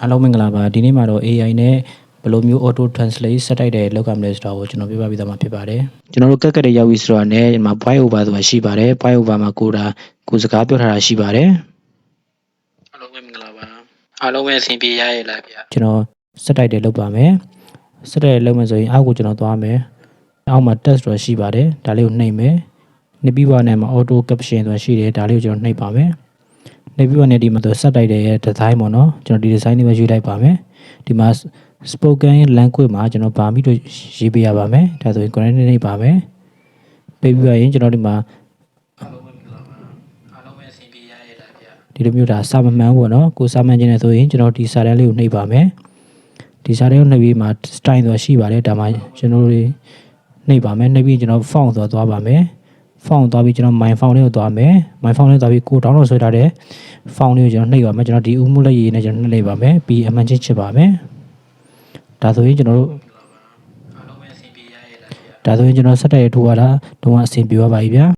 အားလုံးမင်္ဂလာပါဒီနေ့မှာတော့ AI နဲ့ဘယ်လိုမျိုး auto translate ဆက်တိုက်တဲ့လောက်ကမလဲဆိုတာကိုကျွန်တော်ပြပြပေးသွားမှာဖြစ်ပါတယ်ကျွန်တော်တို့ကက်ရောက်ပြီဆိုတာနဲ့ဒီမှာ voice over ဆိုတာရှိပါတယ် voice over မှာကိုစကားပြောထားတာရှိပါတယ်အားလုံးမင်္ဂလာပါအားလုံးပဲအဆင်ပြေရရဲ့လားဗျာကျွန်တော်ဆက်တိုက်တယ်လုပ်ပါမယ်ဆက်တိုက်လုပ်မယ်ဆိုရင်အောက်ကိုကျွန်တော်သွားမယ်အောက်မှာ test ဆိုတာရှိပါတယ်ဒါလေးကိုနှိပ်မယ်နှိပ်ပြီးပါနဲ့မှာ auto caption ဆိုတာရှိတယ်ဒါလေးကိုကျွန်တော်နှိပ်ပါမယ်နေပြီးတော့ဒီမှာတော့ဆက်တိုက်တဲ့ design ပေါ့နော်ကျွန်တော်ဒီ design လေးပဲရွေးလိုက်ပါမယ်ဒီမှာ spoken language မှာကျွန်တော်ဗာမိတို့ရေးပေးရပါမယ်ဒါဆိုရင် connect နေပါမယ်ပေးပြီးရင်ကျွန်တော်ဒီမှာအားလုံးပဲအဆင်ပြေရရဲ့လားဗျာဒီလိုမျိုးဒါစာမမှန်ပေါ့နော်ကိုစာမှန်ခြင်းနဲ့ဆိုရင်ကျွန်တော်ဒီစာတန်းလေးကိုနှိပ်ပါမယ်ဒီစာတန်းကိုနှိပ်ပြီးမှ style ဆိုတာရှိပါတယ်ဒါမှကျွန်တော်တို့နှိပ်ပါမယ်နှိပ်ပြီးကျွန်တော် font ဆိုတာသွားပါမယ်font သွားပြီးကျွန်တော် my font လေးကိုသွားမယ် my font လေးသွားပြီးကို download ဆွဲထားတဲ့ font လေးကိုကျွန်တော်နှိပ်ပါမယ်ကျွန်တော်ဒီဥမှုလက်ရည်နဲ့ကျွန်တော်နှိပ်လိုက်ပါမယ်ပြီးအမှန်ချင်းချစ်ပါမယ်ဒါဆိုရင်ကျွန်တော်တို့အားလုံးပဲအဆင်ပြေရရဲ့လားဗျာဒါဆိုရင်ကျွန်တော်ဆက်တိုက်ထိုးရတာတော့အဆင်ပြေပါပြီဗျာ